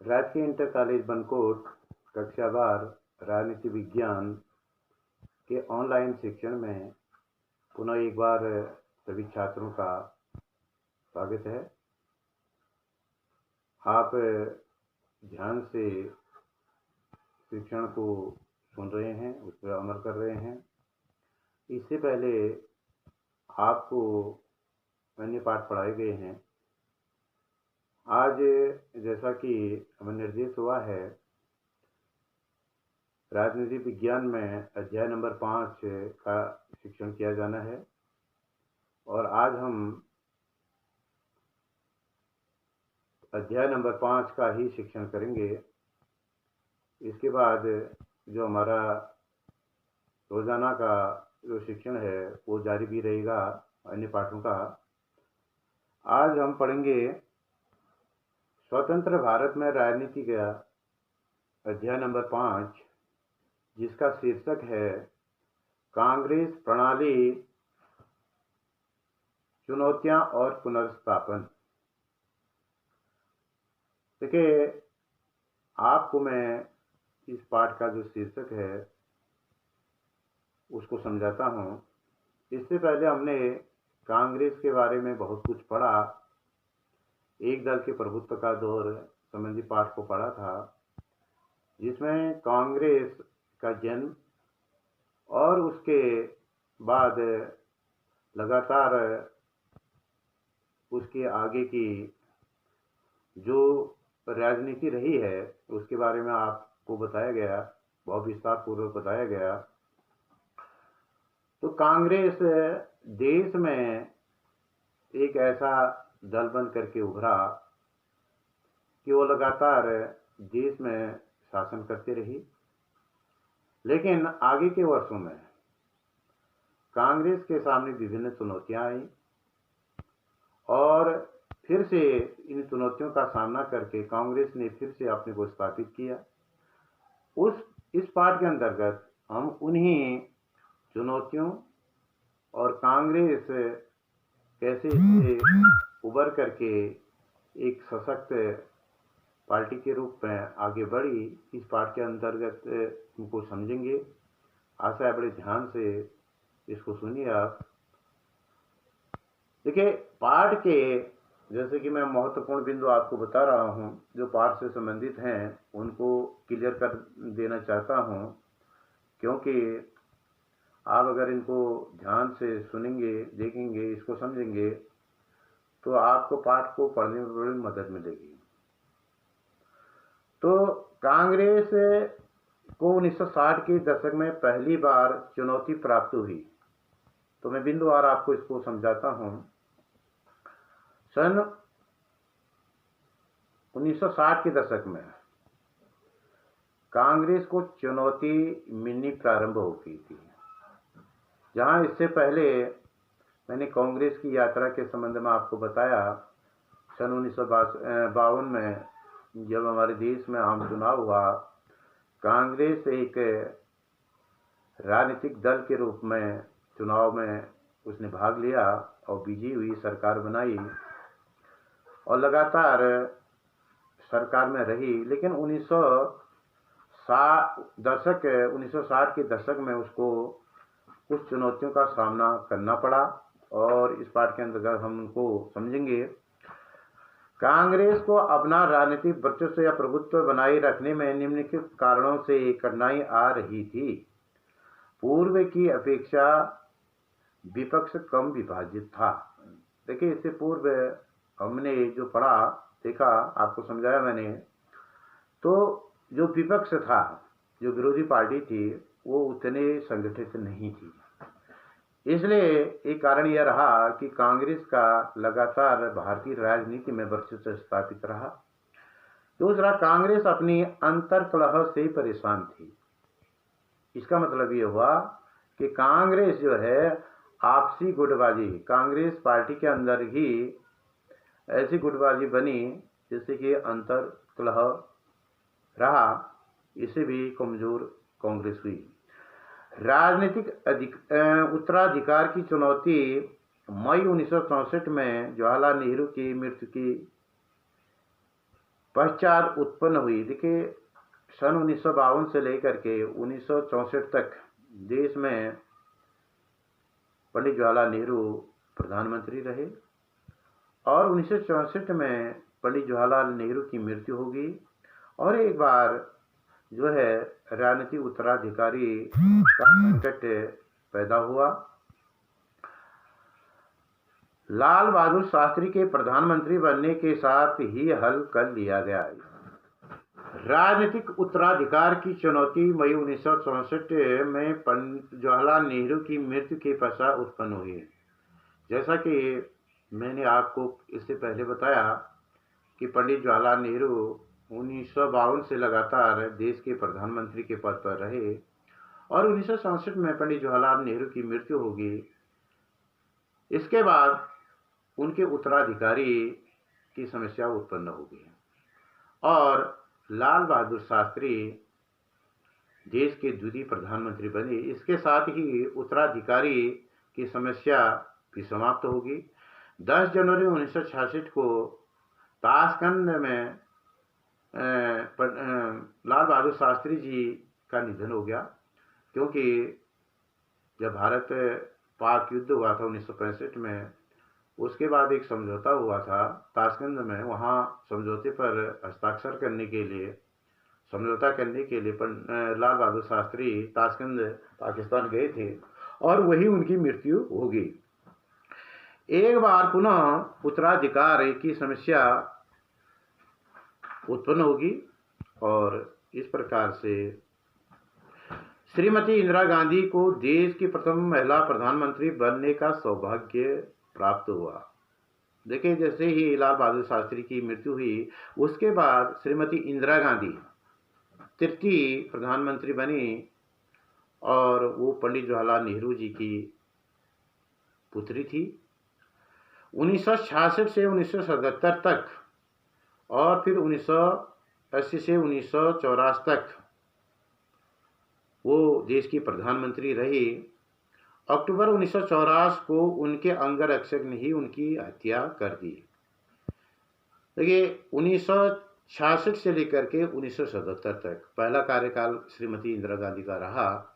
राजकीय inter college Bankot कक्षा 12 राजनीति विज्ञान के ऑनलाइन शिक्षण में पुनः एक बार सभी छात्रों का स्वागत है। आप ध्यान से शिक्षण को सुन रहे हैं, उस पर अमल कर रहे हैं। इससे पहले आपको अन्य पाठ पढ़ाए गए हैं। आज जैसा कि हमें निर्देश हुआ है, राजनीति विज्ञान में अध्याय नंबर 5 का शिक्षण किया जाना है और आज हम अध्याय नंबर 5 का ही शिक्षण करेंगे। इसके बाद जो हमारा रोजाना का जो शिक्षण है वो जारी भी रहेगा अन्य पाठों का। आज हम पढ़ेंगे स्वतंत्र भारत में राजनीति का अध्याय नंबर 5, जिसका शीर्षक है कांग्रेस प्रणाली, चुनौतियां और पुनर्स्थापन। देखिए, आपको मैं इस पाठ का जो शीर्षक है उसको समझाता हूँ। इससे पहले हमने कांग्रेस के बारे में बहुत कुछ पढ़ा। एक दल के प्रभुत्व का दौर संबंधी पाठ को पढ़ा था, जिसमें कांग्रेस का जन्म और उसके बाद लगातार उसके आगे की जो राजनीति रही है उसके बारे में आपको बताया गया, बहुत विस्तार पूर्वक बताया गया। तो कांग्रेस देश में एक ऐसा दल बन करके उभरा कि वो लगातार देश में शासन करती रही। लेकिन आगे के वर्षों में कांग्रेस के सामने विभिन्न चुनौतियां आई और फिर से इन चुनौतियों का सामना करके कांग्रेस ने फिर से अपने को स्थापित किया। इस पाठ के अंतर्गत हम उन्हीं चुनौतियों और कांग्रेस कैसे इससे उभर करके एक सशक्त पार्टी के रूप में आगे बढ़ी, इस पाठ के अंतर्गत उनको समझेंगे। आशा है बड़े ध्यान से इसको सुनिए आप। देखिए, पाठ के जैसे कि मैं महत्वपूर्ण बिंदु आपको बता रहा हूं, जो पाठ से संबंधित हैं उनको क्लियर कर देना चाहता हूं, क्योंकि आप अगर इनको ध्यान से सुनेंगे, देखेंगे, इसको समझेंगे तो आपको पाठ को पढ़ने में बड़ी मदद मिलेगी। तो कांग्रेस को 1960 के दशक में पहली बार चुनौती प्राप्त हुई। तो मैं बिंदुवार आपको इसको समझाता हूं। सन 1960 के दशक में कांग्रेस को चुनौती मिलनी प्रारंभ हो गई थी। जहां इससे पहले मैंने कांग्रेस की यात्रा के संबंध में आपको बताया, सन 1952 में जब हमारे देश में आम चुनाव हुआ, कांग्रेस एक राजनीतिक दल के रूप में चुनाव में उसने भाग लिया और विजयी हुई, सरकार बनाई और लगातार सरकार में रही। लेकिन 1960 के दशक में उसको कुछ चुनौतियों का सामना करना पड़ा और इस पाठ के अंतर्गत हम उनको समझेंगे। कांग्रेस को अपना राजनीतिक वर्चस्व या प्रभुत्व बनाए रखने में निम्नलिखित कारणों से कठिनाई आ रही थी। पूर्व की अपेक्षा विपक्ष कम विभाजित था। देखिए, इससे पूर्व हमने जो पढ़ा, देखा, आपको समझाया मैंने, तो जो विपक्ष था, जो विरोधी पार्टी थी, वो उतने संगठित नहीं थी। इसलिए एक कारण यह रहा कि कांग्रेस का लगातार भारतीय राजनीति में वर्चस्व स्थापित रहा। दूसरा, कांग्रेस अपनी अंतर्कलह से परेशान थी। इसका मतलब यह हुआ कि कांग्रेस जो है आपसी गुटबाजी, कांग्रेस पार्टी के अंदर ही ऐसी गुटबाजी बनी जिससे कि अंतर्कलह रहा, इससे भी कमजोर कांग्रेस हुई। राजनीतिक उत्तराधिकार की चुनौती मई 1964 में जवाहरलाल नेहरू की मृत्यु की पश्चात उत्पन्न हुई। देखिए, सन 1952 से लेकर के 1964 तक देश में पंडित जवाहरलाल नेहरू प्रधानमंत्री रहे और 1964 में पंडित जवाहरलाल नेहरू की मृत्यु हो गई और एक बार जो है राजनीतिक उत्तराधिकारी का संकट पैदा हुआ। लाल बहादुर शास्त्री के प्रधानमंत्री बनने के साथ ही हल कर लिया गया। राजनीतिक उत्तराधिकार की चुनौती मई 1964 में पंडित जवाहरलाल नेहरू की मृत्यु के पश्चात उत्पन्न हुई। जैसा कि मैंने आपको इससे पहले बताया कि पंडित जवाहरलाल नेहरू 1952 से लगातार देश के प्रधानमंत्री के पद पर रहे और 1964 में पंडित जवाहरलाल नेहरू की मृत्यु हो गई। इसके बाद उनके उत्तराधिकारी की समस्या उत्पन्न हो गई और लाल बहादुर शास्त्री देश के द्वितीय प्रधानमंत्री बने। इसके साथ ही उत्तराधिकारी की समस्या भी समाप्त होगी। 10 जनवरी 1966 को ताशकंद में लाल बहादुर शास्त्री जी का निधन हो गया, क्योंकि जब भारत पाक युद्ध हुआ था 1965 में, उसके बाद एक समझौता हुआ था ताशकंद में। वहाँ समझौते पर हस्ताक्षर करने के लिए लाल बहादुर शास्त्री ताशकंद पाकिस्तान गए थे और वही उनकी मृत्यु हो गई। एक बार पुनः उत्तराधिकार की समस्या उत्पन्न होगी और इस प्रकार से श्रीमती इंदिरा गांधी को देश की प्रथम महिला प्रधानमंत्री बनने का सौभाग्य प्राप्त हुआ। देखिए, जैसे ही लाल बहादुर शास्त्री की मृत्यु हुई, उसके बाद श्रीमती इंदिरा गांधी तृतीय प्रधानमंत्री बनी और वो पंडित जवाहरलाल नेहरू जी की पुत्री थी। 1966 से 1977 तक और फिर 1980 से 1984 तक वो देश की प्रधानमंत्री रही। अक्टूबर 1984 को उनके अंगरक्षक ने ही उनकी हत्या कर दी। देखिए, 1966 से लेकर के 1977 तक पहला कार्यकाल श्रीमती इंदिरा गांधी का रहा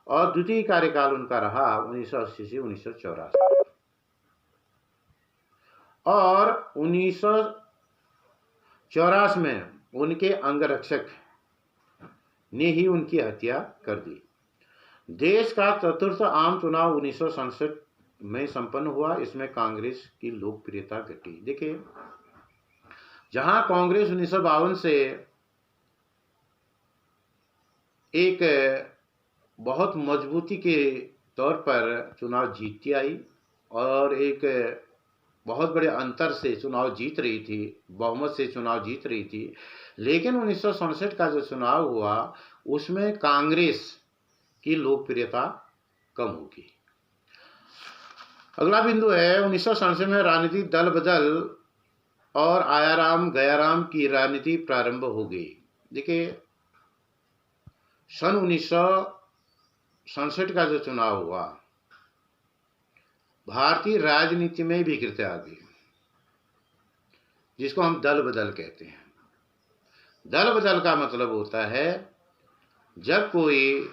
और द्वितीय कार्यकाल उनका रहा 1980 से 1984 और 1984 में उनके अंगरक्षक ने ही उनकी हत्या कर दी। देश का चतुर्थ आम चुनाव 1967 में संपन्न हुआ। इसमें कांग्रेस की लोकप्रियता घटी। देखिए, जहां कांग्रेस 1952 से एक बहुत मजबूती के तौर पर चुनाव जीतती आई और एक बहुत बड़े अंतर से चुनाव जीत रही थी, बहुमत से चुनाव जीत रही थी, लेकिन 1967 का जो चुनाव हुआ उसमें कांग्रेस की लोकप्रियता कम होगी। अगला बिंदु है 1967 में राजनीतिक दल बदल और आयाराम गयाराम की राजनीति प्रारंभ हो गई। देखिए, सन 1967 का जो चुनाव हुआ भारतीय राजनीति में विकृति आ गई, जिसको हम दल बदल कहते हैं। दल बदल का मतलब होता है जब कोई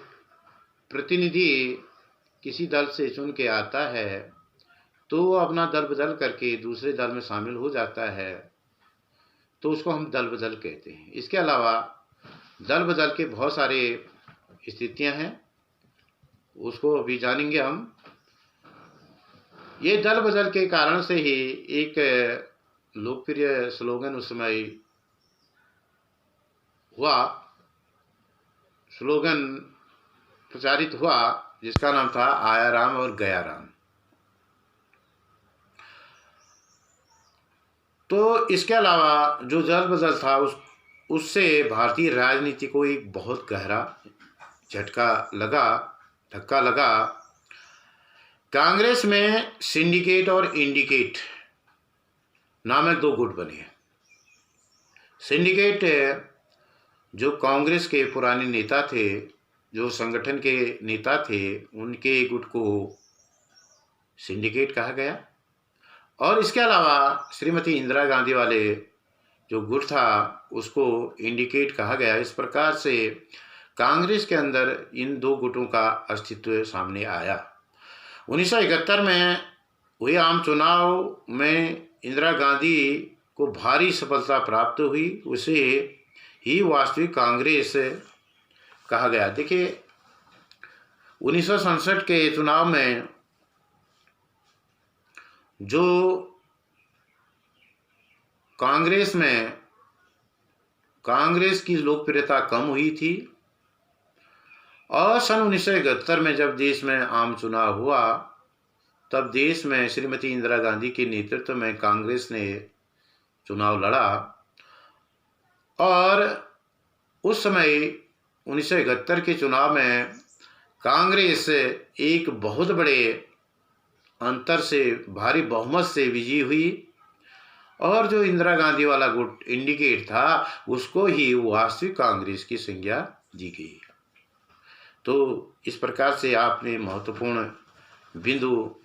प्रतिनिधि किसी दल से चुन के आता है तो वो अपना दल बदल करके दूसरे दल में शामिल हो जाता है, तो उसको हम दल बदल कहते हैं। इसके अलावा दल बदल के बहुत सारे स्थितियां हैं, उसको अभी जानेंगे हम। ये दल बदल के कारण से ही एक लोकप्रिय स्लोगन उस समय हुआ, स्लोगन प्रचारित हुआ जिसका नाम था आयाराम और गयाराम। तो इसके अलावा जो दल बदल था उससे भारतीय राजनीति को एक बहुत गहरा धक्का लगा। कांग्रेस में सिंडिकेट और इंडिकेट नामक दो गुट बने। सिंडिकेट जो कांग्रेस के पुराने नेता थे, जो संगठन के नेता थे, उनके गुट को सिंडिकेट कहा गया। और इसके अलावा श्रीमती इंदिरा गांधी वाले जो गुट था उसको इंडिकेट कहा गया। इस प्रकार से कांग्रेस के अंदर इन दो गुटों का अस्तित्व सामने आया। 1971 में हुए आम चुनाव में इंदिरा गांधी को भारी सफलता प्राप्त हुई, उसे ही वास्तविक कांग्रेस कहा गया। देखिए 1967 के चुनाव में जो कांग्रेस की लोकप्रियता कम हुई थी, और सन 1971 में जब देश में आम चुनाव हुआ तब देश में श्रीमती इंदिरा गांधी के नेतृत्व में कांग्रेस ने चुनाव लड़ा, और उस समय 1971 के चुनाव में कांग्रेस एक बहुत बड़े अंतर से, भारी बहुमत से विजयी हुई, और जो इंदिरा गांधी वाला गुट इंडिकेट था उसको ही वास्तविक कांग्रेस की संज्ञा दी गई। तो इस प्रकार से आपने महत्वपूर्ण बिंदु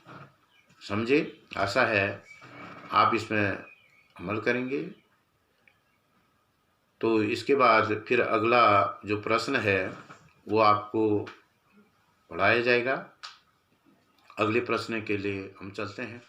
समझे। आशा है आप इसमें अमल करेंगे। तो इसके बाद फिर अगला जो प्रश्न है वो आपको पढ़ाया जाएगा। अगले प्रश्न के लिए हम चलते हैं।